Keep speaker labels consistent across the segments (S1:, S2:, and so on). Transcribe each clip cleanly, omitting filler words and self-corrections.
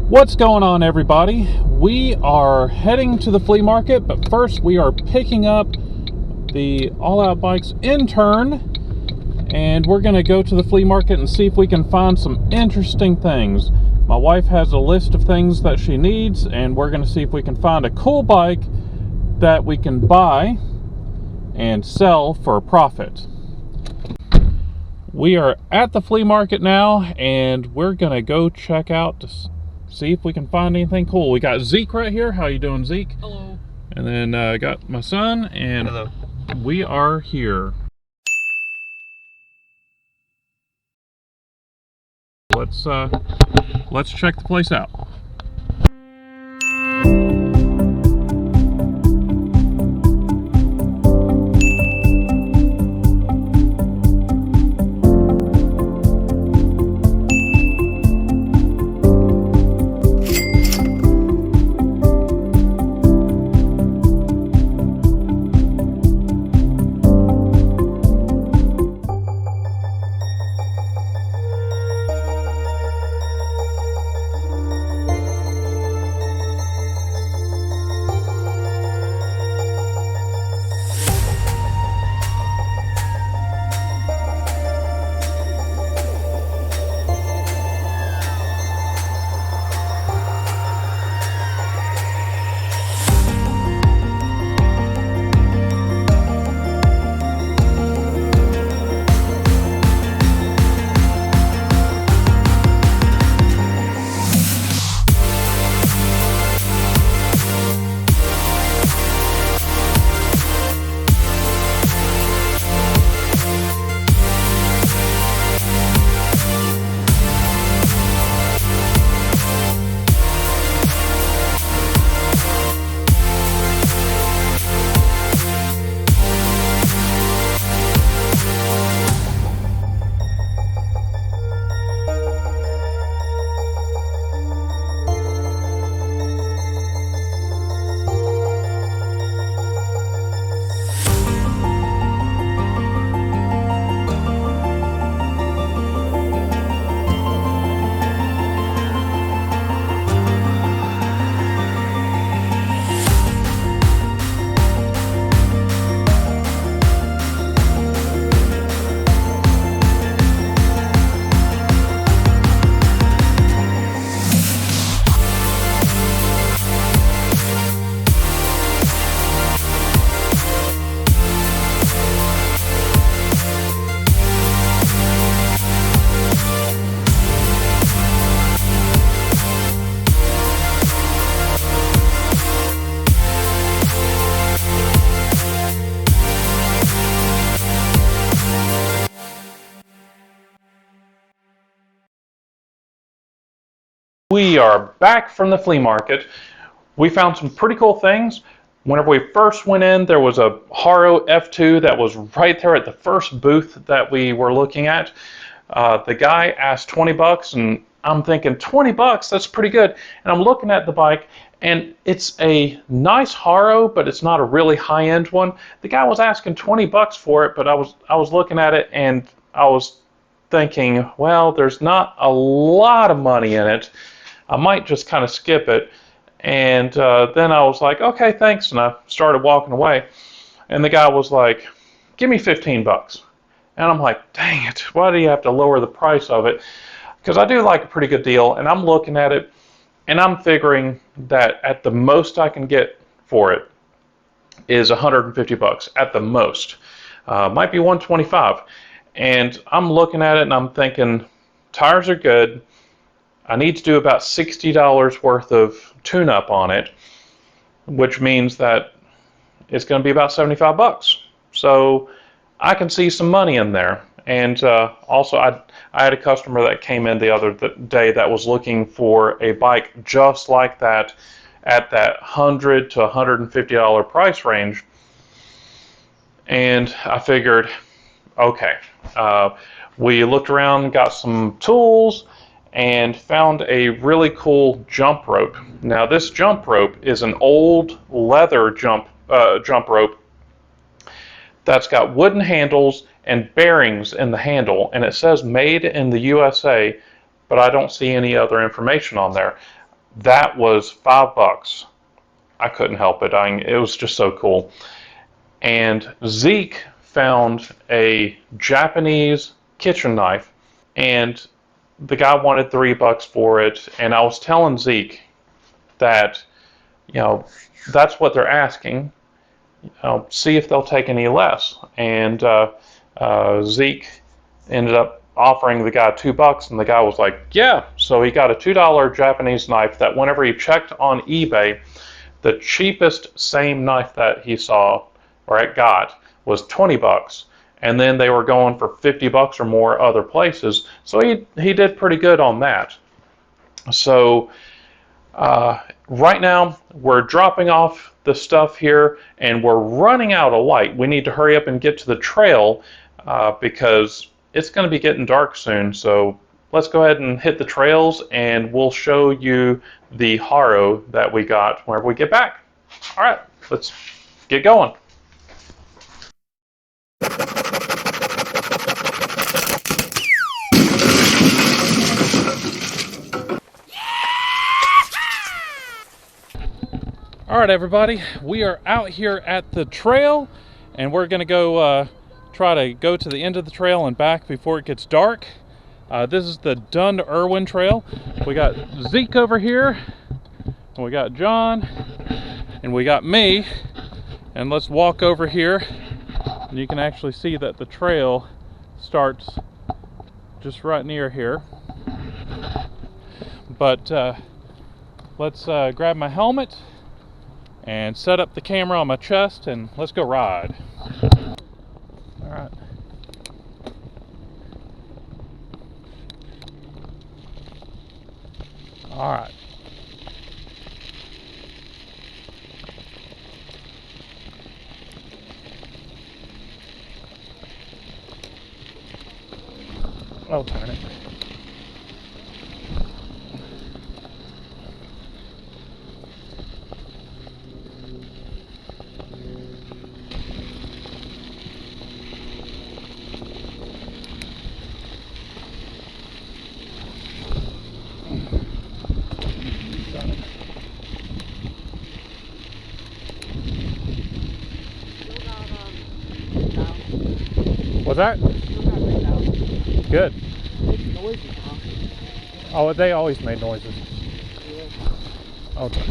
S1: What's going on, everybody? We are heading to the flea market, but first we are picking up the All Out Bikes intern, and we're going to go to the flea market and see if we can find some interesting things. My wife has a list of things that she needs, and we're going to see if we can find a cool bike that we can buy and sell for a profit. We are at the flea market now, and we're going to go check out to see if we can find anything cool. We got Zeke right here. How you doing, Zeke?
S2: Hello.
S1: And then I got my son, and
S2: hello.
S1: We are here. Let's check the place out. We are back from the flea market. We found some pretty cool things. Whenever we first went in, there was a Haro F2 that was right there at the first booth that we were looking at. The guy asked 20 bucks, and I'm thinking 20 bucks, that's pretty good. And I'm looking at the bike, and it's a nice Haro, but it's not a really high-end one. The guy was asking 20 bucks for it, but I was looking at it, and I was thinking, well, there's not a lot of money in it. I might just kind of skip it. And then I was like, okay, thanks. And I started walking away. And the guy was like, give me 15 bucks. And I'm like, dang it, why do you have to lower the price of it? Because I do like a pretty good deal. And I'm looking at it, and I'm figuring that at the most I can get for it is 150 bucks at the most. Might be 125. And I'm looking at it, and I'm thinking, tires are good. I need to do about $60 worth of tune-up on it, which means that it's going to be about 75 bucks. So I can see some money in there. And also, I had a customer that came in the other day that was looking for a bike just like that at that $100 to $150 price range. And I figured, okay, we looked around, got some tools, and found a really cool jump rope. Now this jump rope is an old leather jump rope that's got wooden handles and bearings in the handle, and it says made in the USA, but I don't see any other information on there. That was $5. I couldn't help it. It was just so cool. And Zeke found a Japanese kitchen knife, and the guy wanted $3 for it. And I was telling Zeke that, that's what they're asking. See if they'll take any less. And Zeke ended up offering the guy $2, and the guy was like, yeah. So he got a $2 Japanese knife that whenever he checked on eBay, the cheapest same knife that he saw or it got was $20. And then they were going for $50 or more other places. So he did pretty good on that. So right now we're dropping off the stuff here and we're running out of light. We need to hurry up and get to the trail because it's going to be getting dark soon. So let's go ahead and hit the trails and we'll show you the haro that we got whenever we get back. All right, let's get going. All right, everybody, we are out here at the trail and we're going to go try to go to the end of the trail and back before it gets dark. This is the Dund-Irwin Trail. We got Zeke over here, and we got John, and we got me. And let's walk over here, and you can actually see that the trail starts just right near here. But let's grab my helmet and set up the camera on my chest, and let's go ride. All right. All right. Oh, darn it. What's that? Good. Oh, they always made noises. Okay.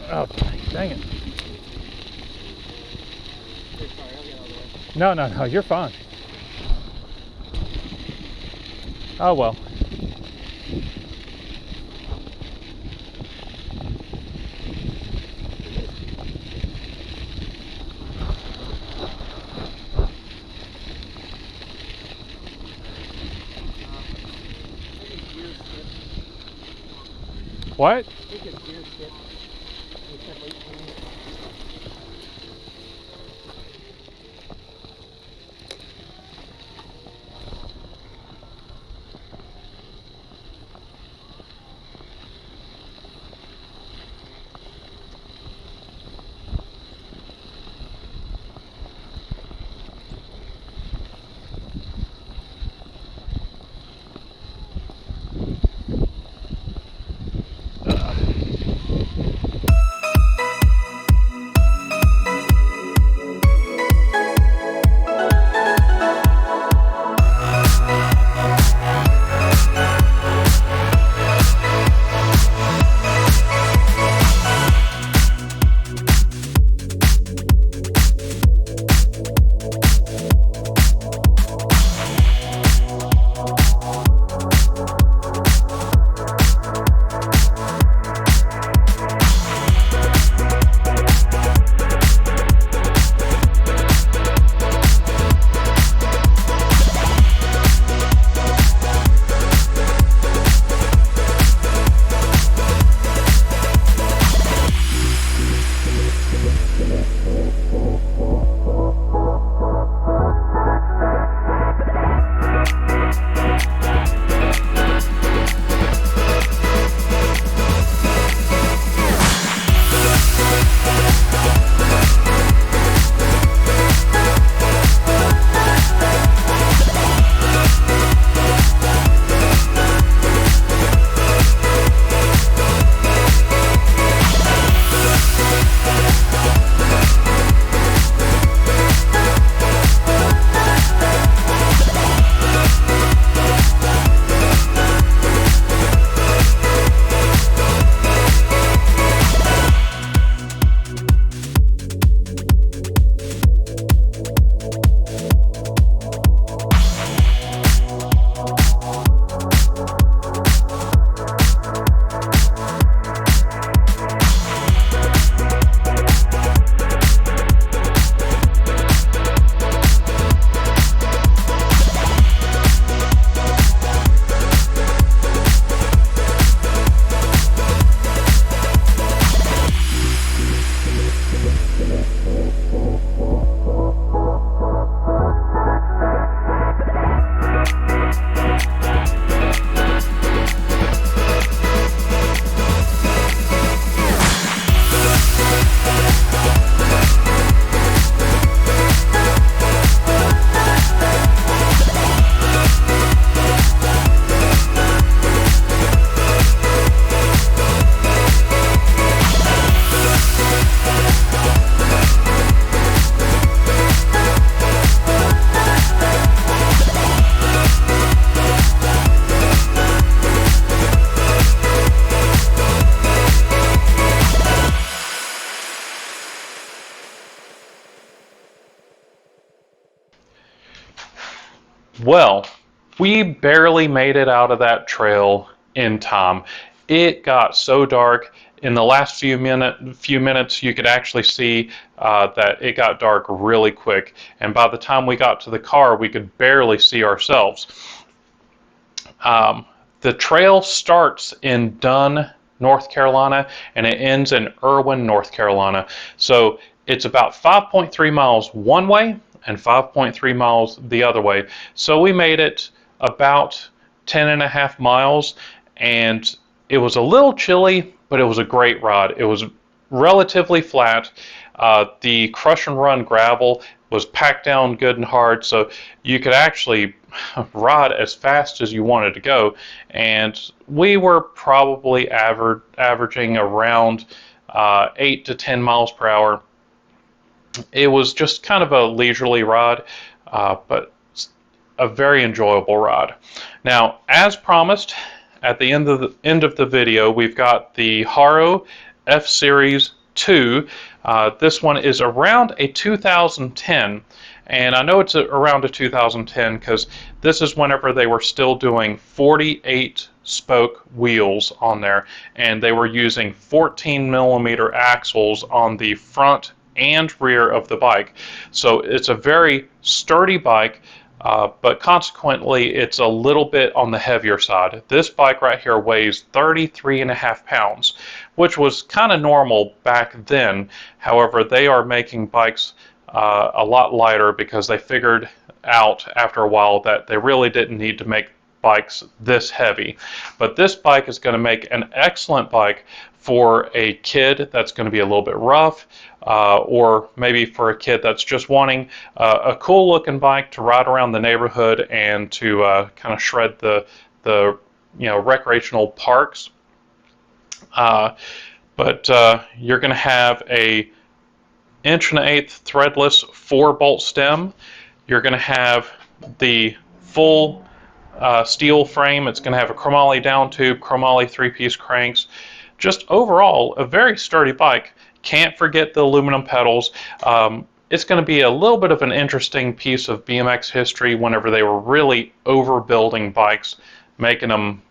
S1: Oh, dang it. No, you're fine. Oh, well. What? Well, we barely made it out of that trail in time. It got so dark. In the last few minutes, you could actually see that it got dark really quick. And by the time we got to the car, we could barely see ourselves. The trail starts in Dunn, North Carolina, and it ends in Irwin, North Carolina. So it's about 5.3 miles one way and 5.3 miles the other way. So we made it about 10 and a half miles, and it was a little chilly, but it was a great ride. It was relatively flat. The crush and run gravel was packed down good and hard, so you could actually ride as fast as you wanted to go. And we were probably averaging around 8 to 10 miles per hour. It was just kind of a leisurely ride, but a very enjoyable ride. Now, as promised, at the end of the video, we've got the Haro F-Series 2. This one is around a 2010, and I know it's around a 2010 because this is whenever they were still doing 48 spoke wheels on there, and they were using 14mm axles on the front and rear of the bike. So it's a very sturdy bike, but consequently it's a little bit on the heavier side. This bike right here weighs 33.5 pounds, which was kind of normal back then. However, they are making bikes a lot lighter because they figured out after a while that they really didn't need to make bikes this heavy. But this bike is going to make an excellent bike for a kid that's going to be a little bit rough, or maybe for a kid that's just wanting a cool looking bike to ride around the neighborhood and to kind of shred the recreational parks. But you're going to have a 1.1" threadless 4-bolt stem. You're going to have the full steel frame. It's going to have a chromoly down tube, chromoly 3-piece cranks. Just overall, a very sturdy bike. Can't forget the aluminum pedals. It's going to be a little bit of an interesting piece of BMX history whenever they were really overbuilding bikes, making them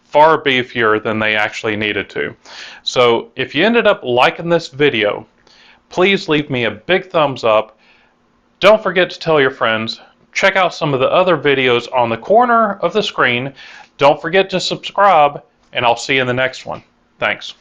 S1: far beefier than they actually needed to. So if you ended up liking this video, please leave me a big thumbs up. Don't forget to tell your friends. Check out some of the other videos on the corner of the screen. Don't forget to subscribe, and I'll see you in the next one. Thanks.